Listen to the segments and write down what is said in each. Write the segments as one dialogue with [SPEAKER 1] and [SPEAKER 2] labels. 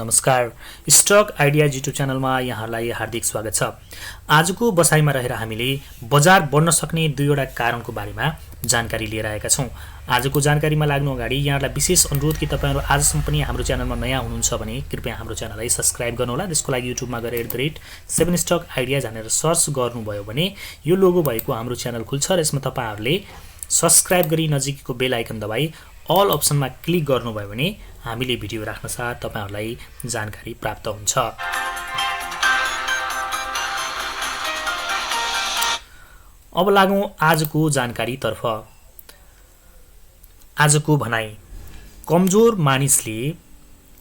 [SPEAKER 1] नमस्कार stock ideas YouTube च्यानलमा यहाँहरूलाई हार्दिक स्वागत छ। आजको बसाइमा रहेर हामीले बजार बढ्न सक्ने दुईवटा कारणको बारेमा जानकारी लिएर आएका छौं। आजको जानकारीमा लाग्नु अगाडि यहाँहरूलाई विशेष अनुरोध कि तपाईहरु आजसम्म पनि हाम्रो च्यानलमा नयाँ हुनुहुन्छ भने कृपया हाम्रो च्यानललाई सब्स्क्राइब गर्नुहोला। त्यसको लागि युट्युबमा गएर @7 स्टक आइडियाज भनेर सर्च गर्नुभयो भने यो लोगो भएको हाम्रो च्यानल खुल्छ र यसमा तपाईहरुले सब्स्क्राइब गरी नजिकको बेल आइकन दबाई अल अप्सनमा क्लिक गर्नुभयो भने हामीले भिडियो राख्न साथ तपाईहरुलाई जानकारी प्राप्त हुन्छ। अब लागौं आजको जानकारी तर्फ। आजको भनाई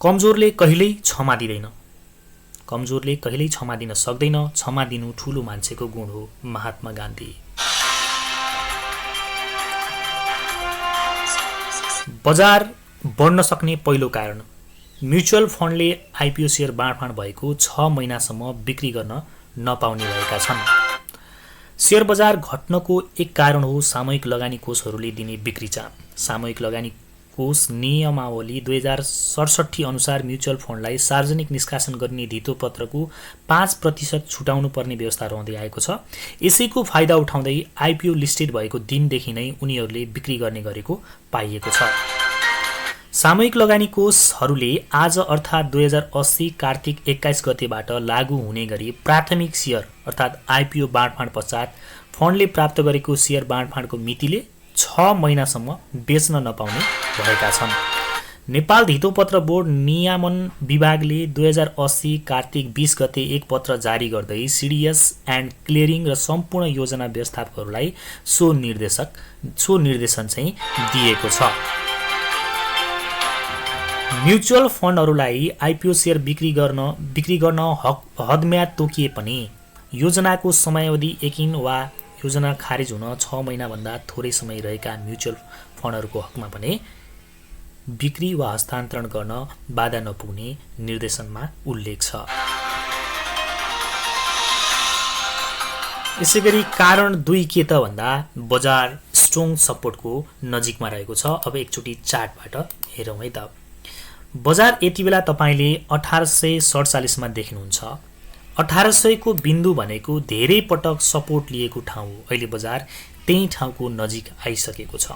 [SPEAKER 1] कमजोरले कहिल्यै क्षमा दिदैन। कमजोरले कहिल्यै क्षमा दिन सक्दैन। क्षमा दिनु ठूलो मान्छेको गुण हो। महात्मा गान्धी। बजार बढ्न सक्ने पहिलो कारण म्युचुअल फन्डले आइपिओ शेयर बाँडफाँड भएको 6 महिनासम्म बिक्री गर्न नपाउने भएका छन्। शेयर बजार घट्नको एक कारण हो सामूहिक लगानी कोषहरूले दिने बिक्री चाप। सामूहिक लगानी कोष नियमावली 2067 अनुसार म्युचुअल फन्डलाई सार्वजनिक निष्कासन गर्ने धितोपत्रको 5% छुटाउनु पर्ने व्यवस्था रहँदै आएको छ। यसैको फाइदा उठाउँदै आइपिओ लिस्टेड भएको दिनदेखि नै उनीहरूले बिक्री गर्ने गरेको पाइएको छ। सामूहिक लगानी कोषहरूले आज अर्थात् 2080 कार्तिक 21 गतेबाट लागू हुने गरी प्राथमिक शेयर अर्थात् आइपिओ बाँडफाँड पश्चात फन्डले प्राप्त गरेको शेयर बाँडफाँडको मितिले 6 महिनासम्म बेच्न नपाउने भएका छन्। नेपाल धितोपत्र बोर्ड नियामन विभागले 2080 कार्तिक 20 गते एक पत्र जारी गर्दै सीडीएस एन्ड क्लियरिङ र सम्पूर्ण योजना व्यवस्थापकहरूलाई सो निर्देशन चाहिँ दिएको छ। म्युचुअल फन्डहरूलाई आइपिओ शेयर बिक्री गर्न हदम्याद तोकिए पनि योजनाको समयावधि यकिन वा योजना खारेज हुन 6 महिनाभन्दा थोरै समय रहेका म्युचुअल फन्डहरूको हकमा भने बिक्री वा हस्तान्तरण गर्न बाधा नपुग्ने निर्देशनमा उल्लेख छ। यसैगरी कारण 2 के त भन्दा बजार स्ट्रङ सपोर्टको नजिकमा रहेको छ। अब एकचोटि चार्टबाट हेरौँ है त। बजार यति बेला तपाईले 1847 मा देख्नुहुन्छ। 1800 को बिन्दु भनेको धेरै पटक सपोर्ट लिएको ठाउँ हो। अहिले बजार त्यही ठाउँको नजिक आइसकेको छ।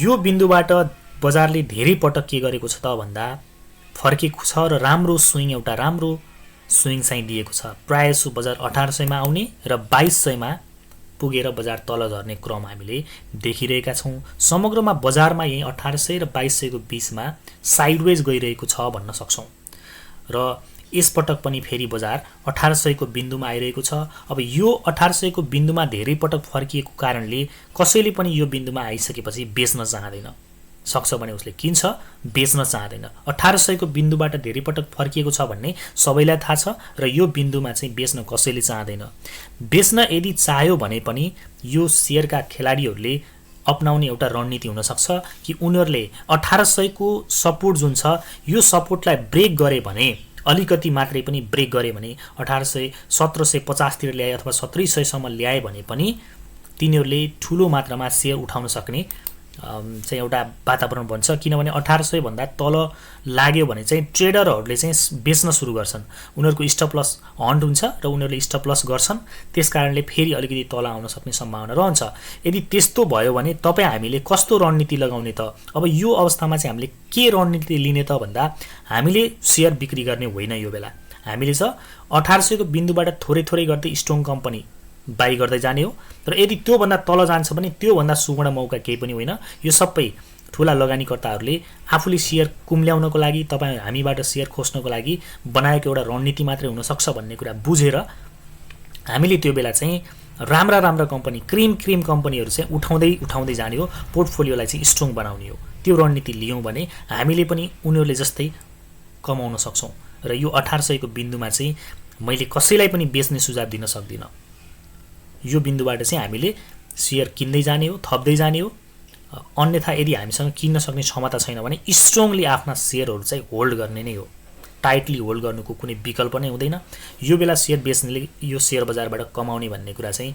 [SPEAKER 1] यो बिन्दुबाट बजारले धेरै पटक के गरेको छ त भन्दा फर्केको छ र राम्रो स्विङ चाहिँ दिएको छ। प्राय सो बजार 1800 मा आउने र 2200 मा पुगेर बजार तल झर्ने क्रम हामीले देखिरहेका छौं। समग्रमा बजारमा यही 1800 र 2200 को बीचमा साइडवेज गइरहेको छ भन्न सक्छौं र यसपटक पनि फेरि बजार 1800 को बिन्दुमा आइरहेको छ। अब यो 1800 को बिन्दुमा धेरै पटक फर्किएको कारणले कसैले पनि यो बिन्दुमा आइसकेपछि बेच्न चाहदैन। सक्छ भने उसले किन्छ, बेच्न चाहदैन। 1800 को बिन्दुबाट धेरै पटक फर्किएको छ भन्ने सबैलाई थाहा छ र यो बिन्दुमा चाहिँ बेच्न कसैले चाहदैन। बेच्न यदि चाह्यो भने पनि यो शेयरका खेलाडीहरूले अपनाउने एउटा रणनीति हुन सक्छ कि उनीहरूले 1800 को सपोर्ट जुन छ यो सपोर्टलाई ब्रेक गरे भने अलिकति मात्रै पनि ब्रेक गरे भने 1800 1750 तिर ल्याए अथवा 1700 सम्म ल्याए भने पनि तिनीहरूले ठूलो मात्रामा शेयर उठाउन सक्ने चाहिँ एउटा वातावरण बन्छ। किनभने 1800 भन्दा तल लाग्यो भने चाहिँ ट्रेडरहरूले चाहिँ बेच्न सुरु गर्छन्। उनीहरूको स्टप लस हन्ट हुन्छ र उनीहरूले स्टप लस गर्छन्। त्यसकारणले फेरि अलिकति तल आउन सक्ने सम्भावना रहन्छ। यदि त्यस्तो भयो भने हामीले कस्तो रणनीति लगाउने त? अब यो अवस्थामा चाहिँ हामीले के रणनीति लिने त भन्दा हामीले शेयर बिक्री गर्ने होइन। यो बेला हामीले चाहिँ 1800 को बिन्दुबाट थोरै गर्दै स्ट्रङ कम्पनी बाई गर्दै जाने हो। तर यदि त्यो भन्दा तल जान्छ भने त्यो भन्दा सुवर्ण मौका केही पनि होइन। यो सबै ठूला लगानीकर्ताहरूले आफूले शेयर कुम्ल्याउनको लागि हामीबाट शेयर खोज्नको लागि बनाएको एउटा रणनीति मात्रै हुन सक्छ भन्ने कुरा बुझेर हामीले त्यो बेला चाहिँ राम्रा कम्पनी क्रिम कम्पनीहरू चाहिँ उठाउँदै जाने हो। पोर्टफोलियोलाई चाहिँ स्ट्रङ बनाउने हो। त्यो रणनीति लियौं भने हामीले पनि उनीहरूले जस्तै कमाउन सक्छौं। र यो 1800 को बिन्दुमा चाहिँ मैले कसैलाई पनि बेच्ने सुझाव दिन सक्दिन। यो बिन्दुबाट चाहिँ हामीले शेयर किन्दै जाने हो, थप्दै जाने हो। अन्यथा यदि हामीसँग किन्न सक्ने क्षमता छैन भने स्ट्रङली आफ्ना शेयरहरू चाहिँ होल्ड गर्ने नै हो। टाइटली होल्ड गर्नुको कुनै विकल्प नै हुँदैन। यो बेला शेयर बेच्नेले यो शेयर बजारबाट कमाउने भन्ने कुरा चाहिँ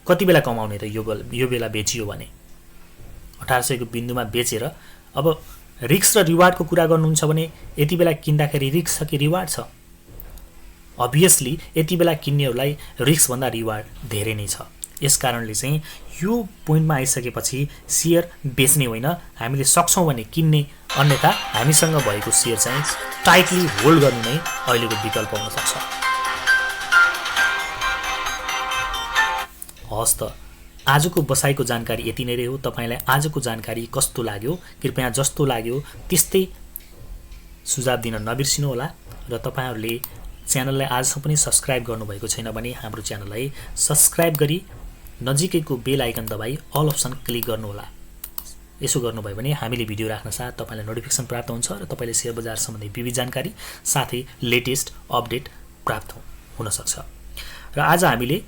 [SPEAKER 1] कति बेला कमाउने त यो बेला बेचियो भने 1800 को बिन्दुमा बेचेर अब रिस्क र रिवार्डको कुरा गर्नुहुन्छ भने यति बेला किन्दाखेरि रिस्क छ कि रिवार्ड छ? अभियसली यति बेला किन्नेहरूलाई रिस्कभन्दा रिवार्ड धेरै नै छ। यस कारणले चाहिँ यो पोइन्टमा आइसकेपछि सेयर बेच्ने होइन, हामीले सक्छौँ भने किन्ने, अन्यथा हामीसँग भएको सेयर चाहिँ टाइटली होल्ड गर्नु नै अहिलेको विकल्प हुन सक्छ। हस् त, आजको बसाइको जानकारी यति नै रह्यो। तपाईलाई आजको जानकारी कस्तो लाग्यो कृपया जस्तो लाग्यो त्यस्तै सुझाव दिन नबिर्सिनु होला र तपाईहरुले च्यानललाई आजसम्म पनि सब्स्क्राइब गर्नुभएको छैन भने हाम्रो च्यानललाई सब्स्क्राइब गरी नजिकैको बेल आइकन दबाई अल अप्सन क्लिक गर्नु होला। यसो गर्नुभयो भने हामीले भिडियो राख्न साथ तपाईलाई नोटिफिकेसन प्राप्त हुन्छ र तपाईले शेयर बजार सम्बन्धी विविध जानकारी साथै लेटेस्ट अपडेट प्राप्त हुन सक्छ। र आज हामीले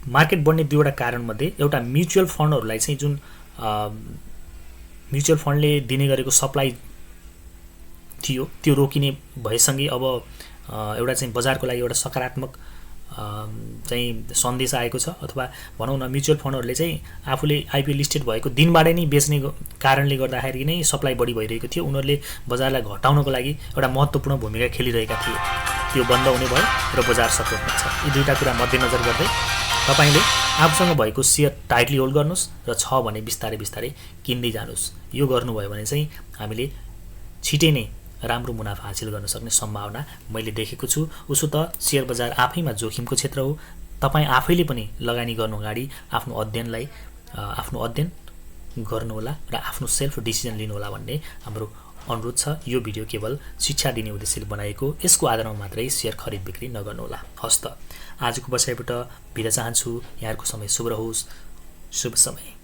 [SPEAKER 1] मार्केट बढ्ने दुईवटा कारणमध्ये एउटा म्युचुअल फन्डहरूलाई चाहिँ जुन म्युचुअल फन्डले दिने गरेको सप्लाई थियो त्यो रोकिने भएसँगै अब एउटा चाहिँ बजारको लागि एउटा सकारात्मक चाहिँ सन्देश आएको छ, अथवा भनौँ न म्युचुअल फन्डहरूले चाहिँ आफूले आइपिओ लिस्टेड भएको दिनबाटै नै बेच्ने कारणले गर्दाखेरि नै सप्लाई बढी भइरहेको थियो। उनीहरूले बजारलाई घटाउनको लागि एउटा महत्त्वपूर्ण भूमिका खेलिरहेका थिए। त्यो बन्द हुने भयो र बजार सपोर्ट हुन्छ। यी दुईटा कुरा मध्यनजर गर्दै तपाईले आफूसँग भएको सेयर टाइटली होल्ड गर्नुस् र छ भने बिस्तारै बिस्तारै किन्दै जानुस्। यो गर्नुभयो भने चाहिँ हामीले छिटै नै राम्रो मुनाफा हासिल गर्न सक्ने सम्भावना मैले देखेको छु। उसो त शेयर बजार आफैमा जोखिमको क्षेत्र हो। तपाई आफैले पनि लगानी गर्नु अगाडि आफ्नो अध्ययन गर्नुहोला र आफ्नो सेल्फ डिसिजन लिनुहोला भन्ने हाम्रो अनुरोध छ। यो भिडियो केवल शिक्षा दिने उद्देश्यले बनाएको, यसको आधारमा मात्रै शेयर खरिद बिक्री नगर्नुहोला। हस्त आजको बसाइबाट बिदा चाहन्छु। यहाँहरुको समय शुभ रहोस्। शुभ समय।